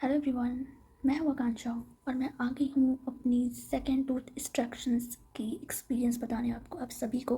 Hello everyone, मैं हूँ आकांक्षा और मैं आ गई हूँ अपनी सेकेंड टूथ एक्सट्रैक्शंस की एक्सपीरियंस बताने आपको, आप सभी को।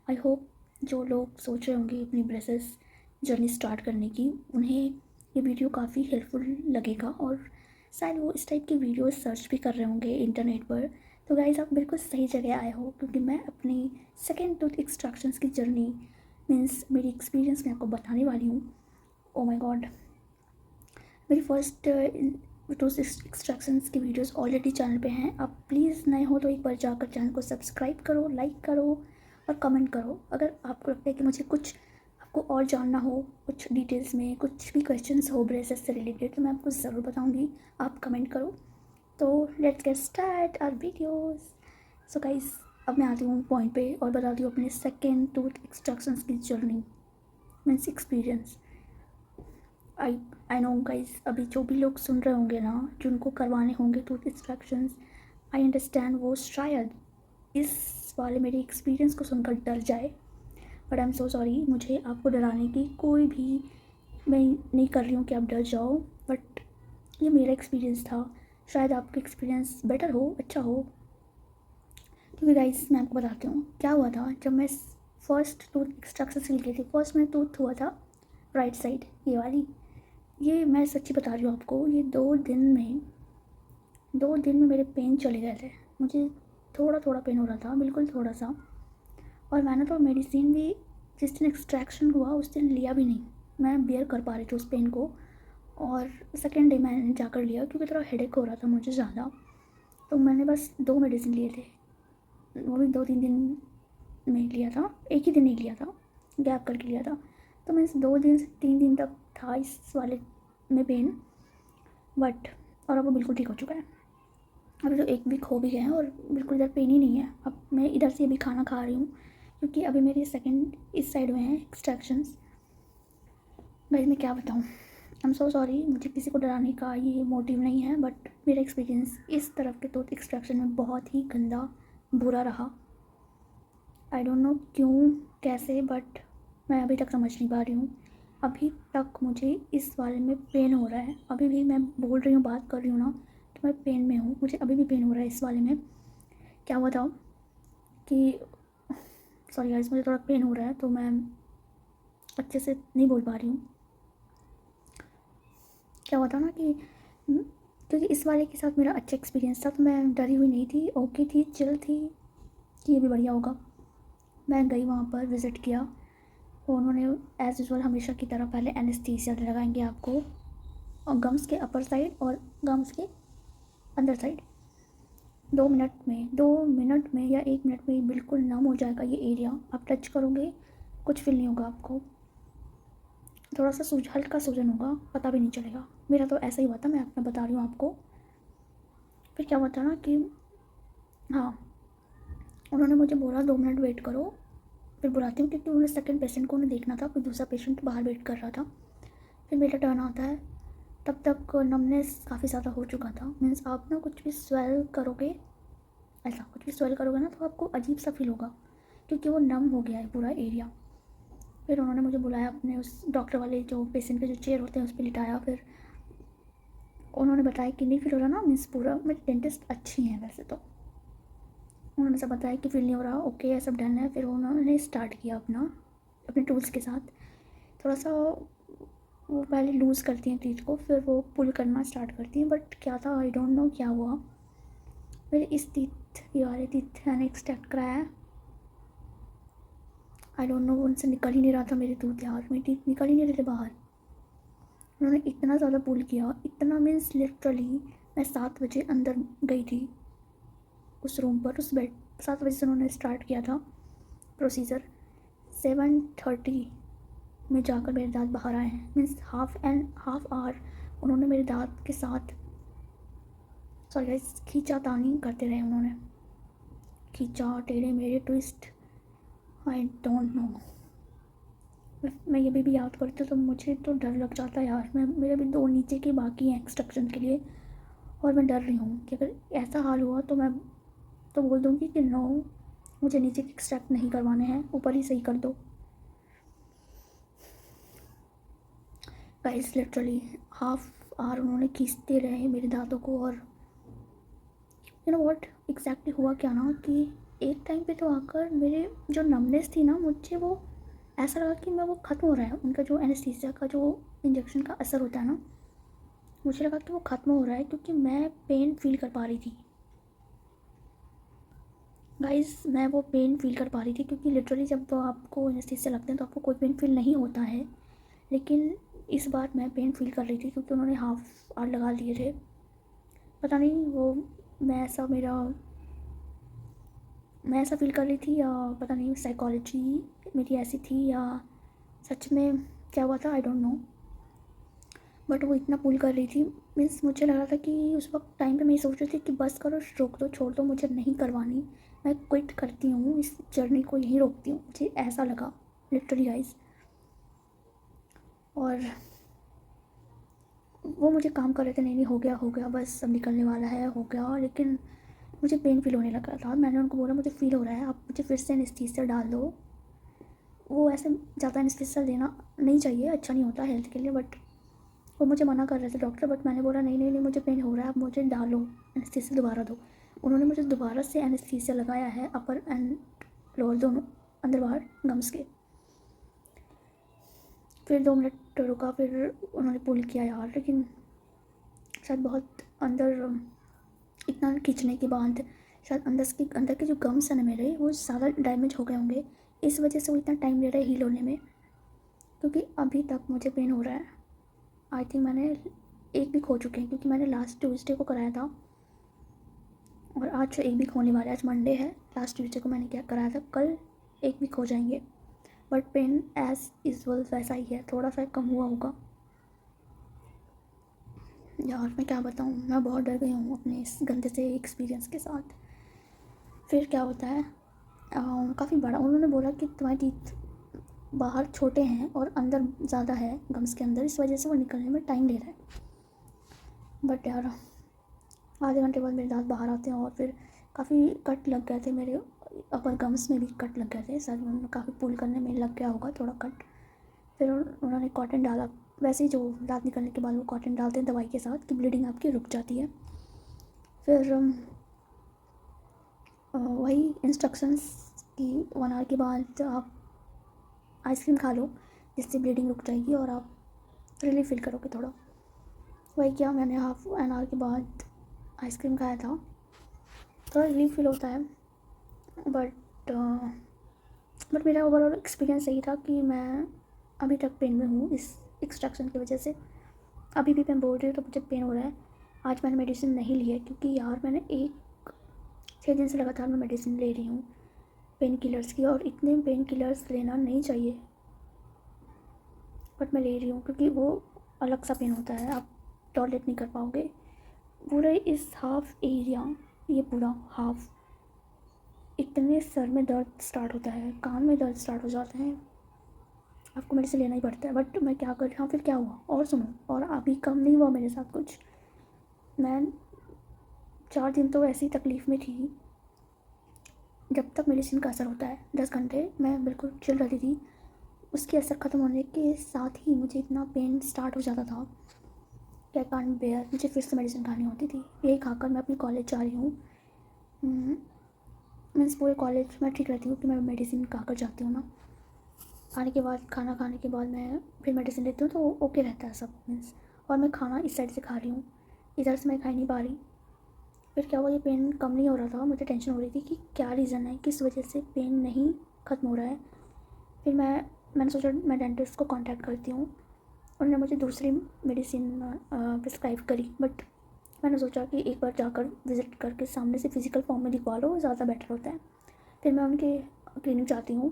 आई होप जो लोग सोच रहे होंगे अपनी ब्रेसेस जर्नी स्टार्ट करने की, उन्हें ये वीडियो काफ़ी हेल्पफुल लगेगा और शायद वो इस टाइप की वीडियो सर्च भी कर रहे होंगे इंटरनेट पर। तो गाइज़, आप बिल्कुल सही जगह आए हो, क्योंकि मैं अपनी सेकेंड टूथ एक्सट्रैक्शंस की जर्नी मीन्स मेरी एक्सपीरियंस मैं आपको बताने वाली हूँ। ओ माय गॉड, मेरी फर्स्ट टूथ एक्सट्रैक्शंस की वीडियोस ऑलरेडी चैनल पे हैं। आप प्लीज़ नए हो तो एक बार जाकर चैनल को सब्सक्राइब करो, लाइक करो और कमेंट करो। अगर आपको लगता है कि मुझे कुछ आपको और जानना हो, कुछ डिटेल्स में कुछ भी क्वेश्चंस हो ब्रेसेस से रिलेटेड, तो मैं आपको ज़रूर बताऊँगी। आप कमेंट करो। तो let's get start our videos. So guys, अब मैं आती हूँ पॉइंट पे और बताती हूँ अपने सेकेंड टूथ एक्सट्रैक्शंस की journey means experience. I I know guys, अभी जो भी लोग सुन रहे होंगे ना, जिनको करवाने होंगे टूथ एक्सट्रैक्शंस, आई अंडरस्टैंड वो शायद इस वाले मेरे एक्सपीरियंस को सुनकर डर जाए, but I am so sorry. मुझे आपको डराने की कोई भी मैं नहीं कर रही हूँ कि आप डर जाओ, बट ये मेरा एक्सपीरियंस था। शायद आपका एक्सपीरियंस बेटर हो, अच्छा हो। क्योंकि गाइज, मैं आपको बताती हूँ क्या हुआ था जब मैं फर्स्ट टूथ एक्सट्रैक्शन से गई थी। फर्स्ट में टूथ हुआ था राइट साइड, ये वाली। ये मैं सच्ची बता रही हूँ आपको, ये 2 दिन में मेरे पेन चले गए थे। मुझे थोड़ा थोड़ा पेन हो रहा था, बिल्कुल थोड़ा सा। और मैंने तो मेडिसिन भी जिस दिन एक्सट्रैक्शन हुआ उस दिन लिया भी नहीं। मैं बियर कर पा रही थी उस पेन को। और सेकेंड डे मैंने जाकर लिया, क्योंकि थोड़ा हेडेक हो रहा था मुझे ज़्यादा। तो मैंने बस 2 मेडिसिन लिए थे, वो भी 2-3 दिन में लिया था, एक ही दिन नहीं लिया था, गैप करके लिया था। तो मैं इस 2 दिन से 3 दिन तक था इस वाले में पेन, बट और अब वो बिल्कुल ठीक हो चुका है। अभी तो 1 वीक हो भी गए हैं और बिल्कुल इधर पेन ही नहीं है। अब मैं इधर से अभी खाना खा रही हूँ, क्योंकि अभी मेरे सेकंड इस साइड में है एक्सट्रैक्शंस। भाई मैं क्या बताऊँ, आई एम सो सॉरी। मुझे किसी को डराने का ये मोटिव नहीं है, बट मेरा एक्सपीरियंस इस तरफ के टूथ एक्सट्रैक्शन में बहुत ही गंदा, बुरा रहा। आई डोंट नो क्यों, कैसे, बट मैं अभी तक समझ नहीं पा रही हूँ। अभी तक मुझे इस वाले में पेन हो रहा है। अभी भी मैं बोल रही हूँ, बात कर रही हूँ ना, तो मैं पेन में हूँ। मुझे अभी भी पेन हो रहा है इस वाले में। क्या हुआ था कि सॉरी गाइस, मुझे थोड़ा पेन हो रहा है तो मैं अच्छे से नहीं बोल पा रही हूँ। क्या हुआ था ना कि क्योंकि इस वाले के साथ मेरा अच्छा एक्सपीरियंस था, तो मैं डरी हुई नहीं थी, ओके थी, चिल थी कि ये भी बढ़िया होगा। मैं गई वहाँ पर, विज़िट किया। तो उन्होंने एज़ यूजुअल हमेशा की तरह पहले एनेस्थीसिया लगाएंगे आपको, और गम्स के अपर साइड और गम्स के अंदर साइड। 2 मिनट में या 1 मिनट में बिल्कुल नम हो जाएगा ये एरिया। आप टच करोगे, कुछ फील नहीं होगा आपको। थोड़ा सा हल्का सूजन होगा, पता भी नहीं चलेगा। मेरा तो ऐसा ही हुआ था, मैं अपना बता रही हूँ आपको। फिर क्या हुआ था ना कि हाँ, उन्होंने मुझे बोला 2 मिनट वेट करो। फिर बुलाती हूँ, क्योंकि उन्होंने सेकंड पेशेंट को उन्हें देखना था, कोई दूसरा पेशेंट बाहर वेट कर रहा था। फिर मेरा टर्न आता है, तब तक नमनेस काफ़ी ज़्यादा हो चुका था। मीन्स आप ना कुछ भी स्वेल करोगे, ऐसा कुछ भी स्वेल करोगे ना, तो आपको अजीब सा फील होगा, क्योंकि वो नम हो गया है पूरा एरिया। फिर उन्होंने मुझे बुलाया, अपने उस डॉक्टर वाले जो पेशेंट के जो चेयर होते हैं उस पर लिटाया। फिर उन्होंने बताया कि नहीं फील हो रहा ना, मीन्स पूरा, मेरी डेंटिस्ट अच्छी हैं वैसे तो। उन्होंने सब बताया कि फील नहीं हो रहा, ओके है, सब डन है। फिर उन्होंने स्टार्ट किया अपने टूल्स के साथ। थोड़ा सा वो पहले लूज़ करती हैं टीथ को, फिर वो पुल करना स्टार्ट करती हैं। बट क्या था, आई डोंट नो क्या हुआ। मेरे इस टीथ, ये वाले टीथ मैंने एक्सट्रैक्ट कराया है। आई डोंट नो, उनसे निकल ही नहीं रहा था मेरे टूथ यार, मेरे टीथ निकल ही नहीं रहे थे बाहर। उन्होंने इतना ज़्यादा पुल किया, इतना मीन्स लिटरली मैं 7 बजे अंदर गई थी उस रूम पर, उस बेड। 7 बजे से उन्होंने स्टार्ट किया था प्रोसीजर। 7:30 में जाकर मेरे दांत बाहर आए हैं। मीन्स हाफ आवर उन्होंने मेरे दांत के साथ, सॉरी गाइस, खींचातानी करते रहे उन्होंने। खींचा, टेढ़े मेढ़े, ट्विस्ट, आई डोंट नो। मैं ये भी याद करती हूँ तो मुझे तो डर लग जाता है यार। मेरे भी 2 नीचे के बाकी हैं एक्सट्रैक्शन के लिए, और मैं डर रही हूँ कि अगर ऐसा हाल हुआ तो मैं तो बोल दूँगी कि नो, मुझे नीचे के एक्सट्रैक्ट नहीं करवाने हैं, ऊपर ही सही कर दो। गाइस लिटरली हाफ और उन्होंने खींचते रहे मेरे दांतों को। और यू नो व्हाट एग्जैक्टली हुआ क्या ना कि एक टाइम पे तो आकर मेरे जो नमनेस थी ना, मुझे वो ऐसा लगा कि मैं वो ख़त्म हो रहा है, उनका जो एनेस्थीसिया का जो इंजेक्शन का असर होता है ना, मुझे लगा कि वो ख़त्म हो रहा है क्योंकि मैं पेन फील कर पा रही थी। गाइस मैं वो पेन फील कर पा रही थी क्योंकि लिटरली जब तो आपको एनेस्थीसिया लगते हैं तो आपको कोई पेन फील नहीं होता है, लेकिन इस बार मैं पेन फील कर रही थी क्योंकि उन्होंने हाफ आवर लगा दिए थे। पता नहीं वो मैं ऐसा मेरा मैं ऐसा फील कर रही थी या पता नहीं साइकोलॉजी मेरी ऐसी थी या सच में क्या हुआ था, आई डोंट नो। बट वो इतना पुल कर रही थी, मीन्स मुझे लग रहा था कि उस वक्त टाइम पे मैं सोच रही थी कि बस करो, रोक दो, छोड़ दो, मुझे नहीं करवानी, मैं क्विट करती हूँ, इस जर्नी को यहीं रोकती हूँ, मुझे ऐसा लगा लिटरली गाइस। और वो मुझे काम कर रहे थे, नहीं नहीं हो गया बस अब निकलने वाला है, हो गया, लेकिन मुझे पेन फील होने लगा था। मैंने उनको बोला मुझे फील हो रहा है, आप मुझे फिर से एनेस्थीसिया डाल दो। वो ऐसे ज़्यादा एनेस्थीसिया देना नहीं चाहिए, अच्छा नहीं होता हेल्थ के लिए, बट वो मुझे मना कर रहे थे डॉक्टर। बट मैंने बोला नहीं नहीं नहीं, मुझे पेन हो रहा है, आप मुझे डालो एनेस्थीसिया दोबारा दो। उन्होंने मुझे दोबारा से एनेस्थीसिया लगाया है, अपर एंड लोअर दोनों, अंदर बाहर गम्स के। फिर 2 मिनट रुका, फिर उन्होंने पुल किया यार, लेकिन शायद बहुत अंदर इतना खींचने के बाद शायद अंदर के जो गम्स हैं ना मेरे, वो ज़्यादा डैमेज हो गए होंगे, इस वजह से वो इतना टाइम ले रहा है हील होने में, क्योंकि अभी तक मुझे पेन हो रहा है। आई थिंक मैंने 1 वीक हो चुके हैं क्योंकि मैंने लास्ट ट्यूसडे को कराया था और आज 1 वीक होने वाला है। आज मंडे है, लास्ट ट्यूसडे को मैंने क्या कराया था, कल 1 वीक हो जाएंगे। बट पेन एज यूजुअल वैसा ही है, थोड़ा सा कम हुआ होगा। यार मैं क्या बताऊँ, मैं बहुत डर गई हूँ अपने इस गंदे से एक्सपीरियंस के साथ। फिर क्या होता है, काफ़ी बड़ा उन्होंने बोला कि तुम्हारे टीथ बाहर छोटे हैं और अंदर ज़्यादा है गम्स के अंदर, इस वजह से वो निकलने में टाइम ले रहा है। बट यार आधे घंटे बाद मेरे दांत बाहर आते हैं और फिर काफ़ी कट लग गए थे मेरे अपर गम्स में भी, कट लग गए थे शायद, उन्होंने काफ़ी पुल करने में लग गया होगा थोड़ा कट। फिर उन्होंने कॉटन डाला, वैसे ही जो दांत निकलने के बाद वो कॉटन डालते हैं दवाई के साथ कि ब्लीडिंग आपकी रुक जाती है। फिर वही इंस्ट्रक्शंस कि 1 आवर के बाद आप आइसक्रीम खा लो जिससे ब्लीडिंग रुक जाएगी और आप रिलीफ फील करोगे थोड़ा। वही किया मैंने, हाफ एन आवर के बाद आइसक्रीम खाया था, थोड़ा रिलीफ फील होता है। बट मेरा ओवरऑल एक्सपीरियंस सही था कि मैं अभी तक पेन में हूँ इस एक्सट्रैक्शन की वजह से। अभी भी मैं बोल रही हूँ तो मुझे पेन हो रहा है। आज मैंने मेडिसिन नहीं ली है क्योंकि यार मैंने 6 दिन से लगातार मैं मेडिसिन ले रही हूँ पेन किलर्स की, और इतने पेन किलर्स लेना नहीं चाहिए, बट मैं ले रही हूँ क्योंकि वो अलग सा पेन होता है, आप टॉलरेट नहीं कर पाओगे। पूरे इस हाफ एरिया, ये पूरा हाफ, इतने सर में दर्द स्टार्ट होता है, कान में दर्द स्टार्ट हो जाते हैं, आपको मेडिसिन लेना ही पड़ता है। बट मैं क्या कर, हाँ फिर क्या हुआ और सुनो, और अभी कम नहीं हुआ मेरे साथ कुछ। मैं 4 दिन तो ऐसी तकलीफ़ में थी, जब तक मेडिसिन का असर होता है 10 घंटे मैं बिल्कुल चिल रहती थी, उसके असर ख़त्म होने के साथ ही मुझे इतना पेन स्टार्ट हो जाता था कि आई कांट बेयर, मुझे फिर से मेडिसिन खानी होती थी। यही खाकर मैं अपनी कॉलेज जा रही हूँ। मीन्स पूरे कॉलेज में ठीक रहती हूँ कि मैं मेडिसिन खाकर जाती हूँ ना, खाने के बाद, खाना खाने के बाद मैं फिर मेडिसिन लेती हूँ तो ओके रहता है सब मीन्स। और मैं खाना इस साइड से खा रही हूँ, इधर से मैं खा ही नहीं पा रही। फिर क्या हुआ, ये पेन कम नहीं हो रहा था, मुझे टेंशन हो रही थी कि क्या रीज़न है, किस वजह से पेन नहीं ख़त्म हो रहा है। फिर मैंने सोचा मैं डेंटिस्ट को कांटेक्ट करती हूँ, उन्होंने मुझे दूसरी मेडिसिन प्रिस्क्राइब करी। बट मैंने सोचा कि एक बार जाकर विज़िट करके सामने से फिज़िकल फॉर्म में दिखवा लो, ज़्यादा बेटर होता है। फिर मैं उनके क्लिनिक जाती हूँ,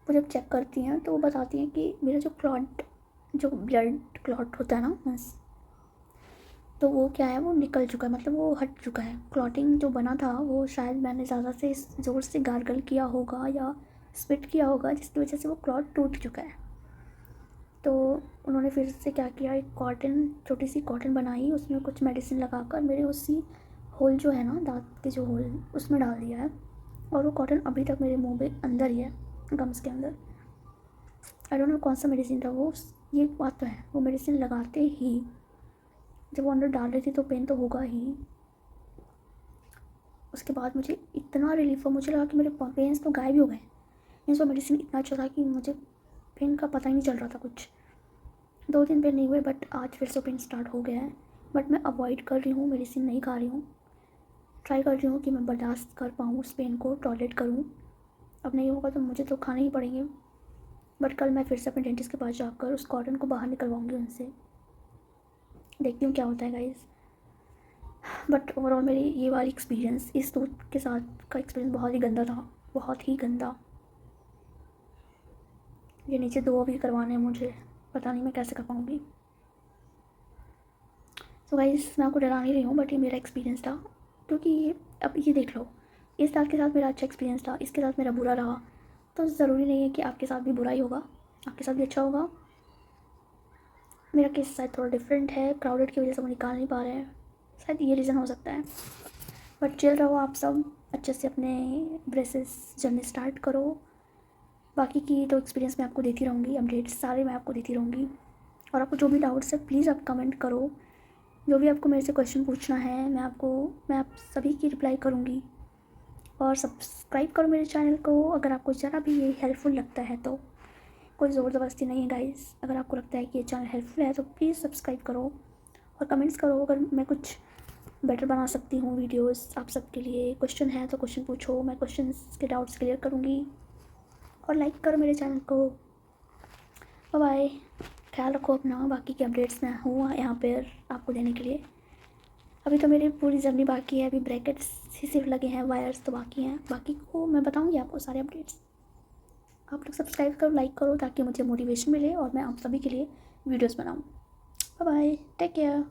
वो जब चेक करती हैं तो वो बताती हैं कि मेरा जो ब्लड क्लॉट होता है ना बस, तो वो क्या है, वो निकल चुका है, मतलब वो हट चुका है। क्लॉटिंग जो बना था वो शायद मैंने ज़्यादा से ज़ोर से गार्गल किया होगा या स्पिट किया होगा, जिसकी वजह से वो क्लॉट टूट चुका है। तो उन्होंने फिर से क्या किया, एक छोटी सी कॉटन बनाई, उसमें कुछ मेडिसिन लगाकर मेरे उसी होल जो है ना दांत के जो होल, उसमें डाल दिया है। और वो कॉटन अभी तक मेरे मुंह में अंदर ही है, गम्स के अंदर। आई डोंट नो कौन सा मेडिसिन था वो, ये बात तो है वो मेडिसिन लगाते ही जब वो अंदर डाल रही थी तो पेन तो होगा ही। उसके बाद मुझे इतना रिलीफ हुआ, मुझे लगा कि मेरे पेन्स तो गायब ही हो गए। मीन्स वो मेडिसिन इतना अच्छा था कि मुझे पेन का पता ही नहीं चल रहा था कुछ। 2 दिन पेन नहीं हुए, बट आज फिर से पेन स्टार्ट हो गया है। बट मैं अवॉइड कर रही हूँ, मेडिसिन नहीं खा रही हूँ। ट्राई कर रही हूँ कि मैं बर्दाश्त कर पाऊँ उस पेन को, टॉलरेट करूँ। अब नहीं होगा तो मुझे तो खाने ही पड़ेंगे। बट कल मैं फिर से अपने डेंटिस्ट के पास जाकर उस कॉटन को बाहर निकलवाऊँगी उनसे। देखती हूँ क्या होता है गाइस। बट ओवरऑल मेरी ये वाली एक्सपीरियंस, इस टूथ के साथ का एक्सपीरियंस बहुत ही गंदा था, बहुत ही गंदा। ये नीचे 2 अभी करवाने हैं मुझे, पता नहीं मैं कैसे कर पाऊँगी। तो गाइस मैं आपको डरा नहीं रही हूँ, बट ये मेरा एक्सपीरियंस था। क्योंकि अब ये देख लो, इस दांत के साथ मेरा अच्छा एक्सपीरियंस था, इसके साथ मेरा बुरा रहा, तो ज़रूरी नहीं है कि आपके साथ भी बुरा ही होगा, आपके साथ भी अच्छा होगा। मेरा केस शायद थोड़ा डिफरेंट है, क्राउडेड की वजह से वो निकाल नहीं पा रहे हैं, शायद ये रीज़न हो सकता है। बट चिल रहो आप सब, अच्छे से अपने ब्रेसेस जर्नी स्टार्ट करो। बाकी की तो एक्सपीरियंस मैं आपको देती रहूँगी, अपडेट्स सारे मैं आपको देती रहूँगी। और आपको जो भी डाउट्स है प्लीज़ आप कमेंट करो, जो भी आपको मेरे से क्वेश्चन पूछना है मैं आप सभी की रिप्लाई करूँगी। और सब्सक्राइब करो मेरे चैनल को अगर आपको ज़रा भी ये हेल्पफुल लगता है तो। कोई ज़ोर ज़बरदस्ती नहीं है गाइस, अगर आपको लगता है कि ये चैनल हेल्पफुल है तो प्लीज़ सब्सक्राइब करो और कमेंट्स करो अगर मैं कुछ बेटर बना सकती हूँ वीडियोस आप सबके लिए। क्वेश्चन है तो क्वेश्चन पूछो, मैं क्वेश्चंस के डाउट्स क्लियर करूँगी। और लाइक करो मेरे चैनल को। बाय बाय, ख्याल रखो अपना। बाकी के अपडेट्स मैं हूँ यहाँ पर आपको देने के लिए। अभी तो मेरी पूरी जर्नी बाकी है, अभी ब्रैकेट्स ही सिर्फ लगे हैं, वायर्स तो बाकी हैं, बाकी को मैं बताऊँगी आपको सारे अपडेट्स। आप लोग सब्सक्राइब करो, लाइक करो ताकि मुझे मोटिवेशन मिले और मैं आप सभी के लिए वीडियोस बनाऊँ। Bye bye, take care.